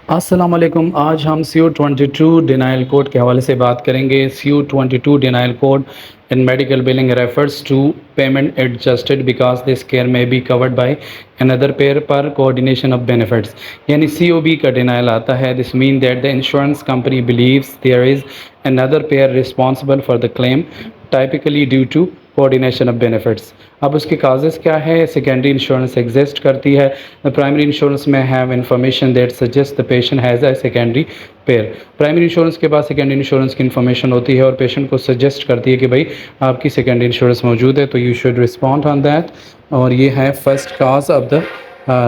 अस्सलामुअलैकुम। आज हम CO22 डिनाइल कोड के हवाले से बात करेंगे। CO22 denial code in medical billing refers to payment adjusted because this care may be covered by another payer per coordination of benefits. यानी COB का डिनाइल आता है। This mean that the insurance company believes there is another payer responsible for the claim typically due to coordination of benefits. अब उसके causes क्या है? Secondary insurance exist करती है। द प्राइमरी इंश्योरेंस में have information that suggest the patient has a secondary pair. Primary insurance के बाद secondary insurance की इन्फॉर्मेशन होती है और पेशेंट को सजेस्ट करती है कि भाई आपकी सेकेंडरी इंश्योरेंस मौजूद है, तो you should respond on that. और ये है first cause of the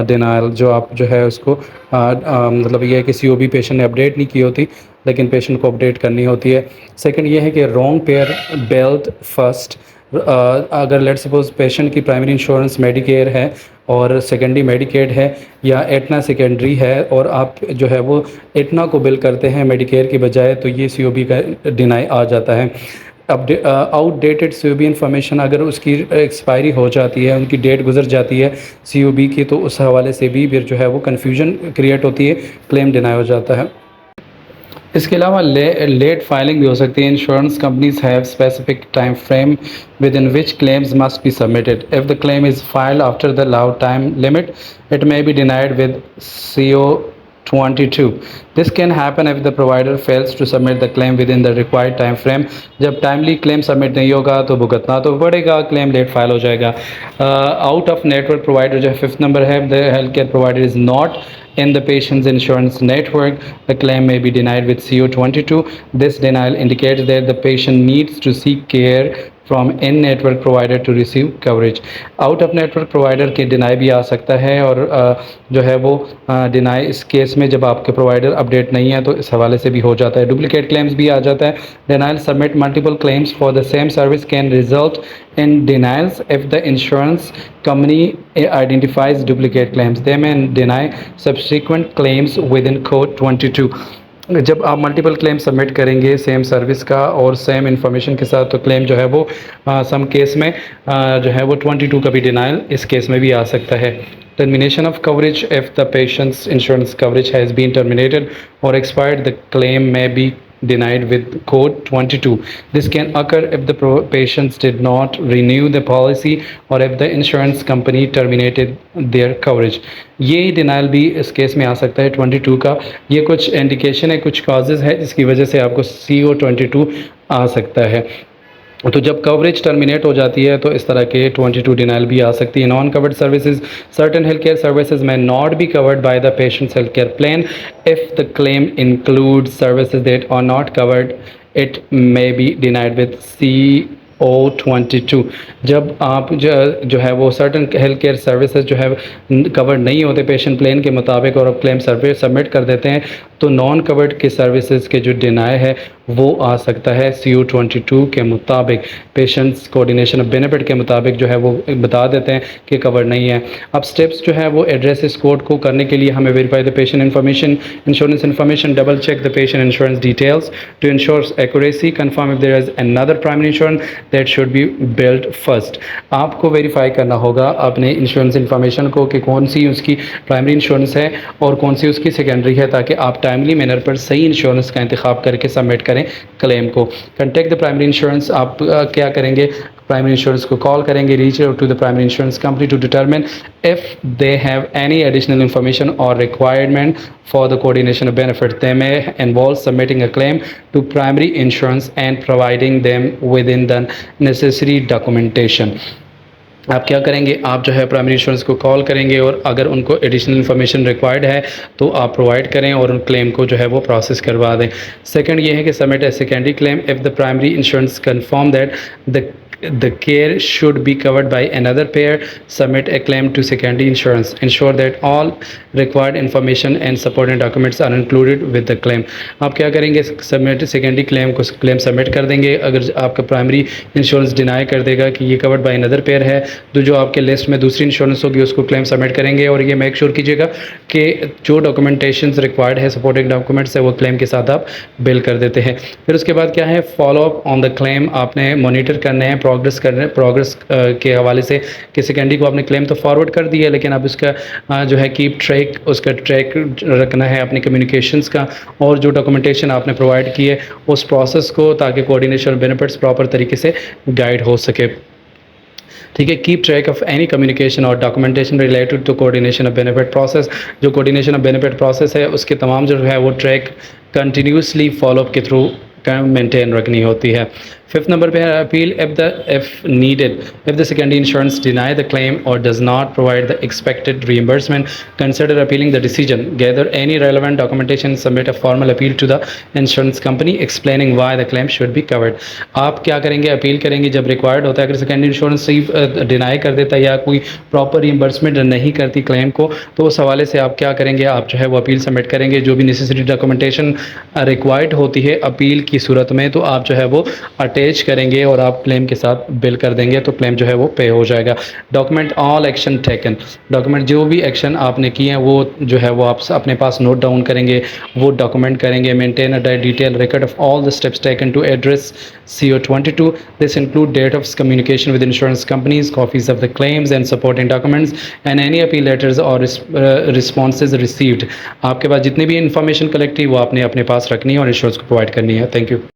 denial, जो आप जो है उसको मतलब ये है कि COB पेशेंट ने अपडेट नहीं की होती, लेकिन पेशेंट को अपडेट करनी होती है। सेकंड ये है कि रॉन्ग पेयर बेल्ट फर्स्ट। अगर लेट सपोज पेशेंट की प्राइमरी इंश्योरेंस मेडिकेयर है और सेकेंडरी मेडिकेड है या एटना सेकेंडरी है और आप जो है वो एटना को बिल करते हैं मेडिकेयर की बजाय, तो ये COB का डिनाई आ जाता है। आउटडेटेड COB इन्फॉर्मेशन अगर उसकी एक्सपायरी हो जाती है, उनकी डेट गुजर जाती है COB की, तो उस हवाले से भी फिर जो है वो कन्फ्यूजन क्रिएट होती है, क्लेम डिनाई हो जाता है। इसके अलावा लेट फाइलिंग भी हो सकती है। Insurance companies have specific time frame with in which claims must be submitted. If the claim is filed after the allowed time limit, it may be denied with CO22. This can happen if the provider fails to submit the claim within the required time frame. जब timely claim submit नहीं होगा तो भुगतना तो पड़ेगा, claim late file हो जाएगा। Out of network provider जो है फिफ्थ नंबर है, the health care provider is not in the patient's insurance network, the claim may be denied with CO22. This denial indicates that the patient needs to seek care from in network provider to receive coverage. Out of network provider के deny भी आ सकता है और जो है वो deny इस केस में जब आपके प्रोवाइडर अपडेट नहीं है तो इस हवाले से भी हो जाता है। डुप्लीकेट क्लेम्स भी आ जाता है। Denial submit multiple claims for the same service can result in denials if the insurance company identifies duplicate claims. They may deny subsequent claims within Code 22. जब आप मल्टीपल क्लेम सबमिट करेंगे same service का और same information के साथ, तो claim जो है वो सम केस में जो है वो 22 का भी डिनाइल इस केस में भी आ सकता है। Termination of coverage: if the patient's insurance coverage has been terminated or expired, the claim may be denied with Code 22. This can occur if the patients did not renew the policy or if the insurance company terminated their coverage. ये denial भी इस case में आ सकता है 22 का। ये कुछ indication है, कुछ कॉजेज़ है जिसकी वजह से आपको CO22 आ सकता है। तो जब कवरेज टर्मिनेट हो जाती है तो इस तरह के 22 डिनाइल भी आ सकती है। Non covered services: certain health care services may not be covered by the patient's health care plan if the claim include services that are not covered, it may be denied with CO22। जब आप जो है वो certain health care services जो है covered नहीं होते patient plan के मुताबिक और आप क्लेम सर्विस सबमिट कर देते हैं, तो नॉन कवर्ड के सर्विसेज के जो डिनाई है वो आ सकता है CO22 के मुताबिक। पेशेंट्स कोऑर्डिनेशन ऑफ बेनिफिट के मुताबिक जो है वो बता देते हैं कि कवर नहीं है। अब स्टेप्स जो है वो एड्रेस इस कोड को करने के लिए हमें verify the patient information, insurance information, double check the patient insurance details to ensure accuracy, confirm if there is another primary insurance that should be billed first. आपको वेरीफाई करना होगा अपने इंश्योरेंस इन्फॉर्मेशन को कि कौन सी उसकी प्राइमरी इंश्योरेंस है और कौन सी उसकी सेकेंडरी है, ताकि आप टाइमली मैनर पर सही इंश्योरेंस का इंतखाब करके सबमिट करें क्लेम को। कंटेक्ट द प्राइमरी इंश्योरेंस: आप क्या करेंगे, प्राइमरी इंश्योरेंस को कॉल करेंगे, reach out to the primary insurance company to determine if they have any additional information और requirement for the coordination of benefit. They may involve submitting a claim to primary insurance and providing them with in the necessary documentation. आप क्या करेंगे, आप जो है primary insurance को call करेंगे और अगर उनको एडिशनल इन्फॉर्मेशन रिक्वायर्ड है तो आप प्रोवाइड करें और उन क्लेम को जो है वो प्रोसेस करवा दें। सेकंड ये है कि submit a secondary claim if the primary insurance confirm that the care should be covered by another payer. Submit a claim to secondary insurance. Ensure that all required information and supporting documents are included with the claim. आप क्या करेंगे, submit secondary claim को claim submit कर देंगे। अगर आपका primary insurance deny कर देगा कि ये कवर्ड बाय अनदर पेयर है, तो जो आपके लिस्ट में दूसरी इंश्योरेंस होगी उसको क्लेम सबमिट करेंगे। और ये मेक श्योर कीजिएगा कि जो डॉक्यूमेंटेशंस रिक्वायर्ड है, सपोर्टिंग डॉक्यूमेंट्स है, वो क्लेम के साथ आप बिल कर देते हैं। फिर उसके बाद क्या है, follow up on the claim. आपने मॉनिटर करने हैं, प्रोग्रेस के हवाले से कि सेकेंडरी को आपने क्लेम तो फॉरवर्ड कर दिया है, लेकिन अब उसका जो है कीप ट्रैक, उसका ट्रैक रखना है अपनी कम्युनिकेशंस का, और जो डॉक्यूमेंटेशन आपने प्रोवाइड की है उस प्रोसेस को, ताकि कोऑर्डिनेशन और बेनिफिट्स प्रॉपर तरीके से गाइड हो सके। ठीक है, keep track of any communication और documentation related to coordination of benefit process. जो कोऑर्डिनेशन ऑफ बेनिफिट प्रोसेस है उसके तमाम जो है वो ट्रैक कंटिन्यूसली फॉलोअप के थ्रू मेंटेन रखनी होती है। फिफ्थ नंबर पे है appeal if needed, if the secondary insurance deny the claim और does not provide the expected reimbursement, consider appealing the decision, gather any relevant documentation, submit a formal appeal to the insurance company explaining why the claim should be covered. आप क्या करेंगे, appeal करेंगे जब required होता है। अगर secondary insurance deny कर देता है या कोई प्रॉपर रीइंबर्समेंट नहीं करती क्लेम को, तो उस हवाले से आप क्या करेंगे, आप जो है वो अपील सबमिट करेंगे। जो भी नेसेसरी डॉक्यूमेंटेशन रिक्वायर्ड होती है अपील की सूरत में, तो आप जो है वो अटैच करेंगे और आप क्लेम के साथ बिल कर देंगे, तो क्लेम जो है वो पे हो जाएगा। Document all action taken, document जो भी एक्शन आपने किए हैं वो जो है वो आप अपने पास नोट डाउन करेंगे, वो डॉक्यूमेंट करेंगे। Maintain a detail record of all the steps taken to address CO22, this include date of communication with insurance companies, copies of the claims and supporting documents and any appeal letters or responses received. आपके पास जितनी भी information collect हुई वो आपने अपने पास रखनी है और इंश्योरेंस को प्रोवाइड करनी है। Thank you.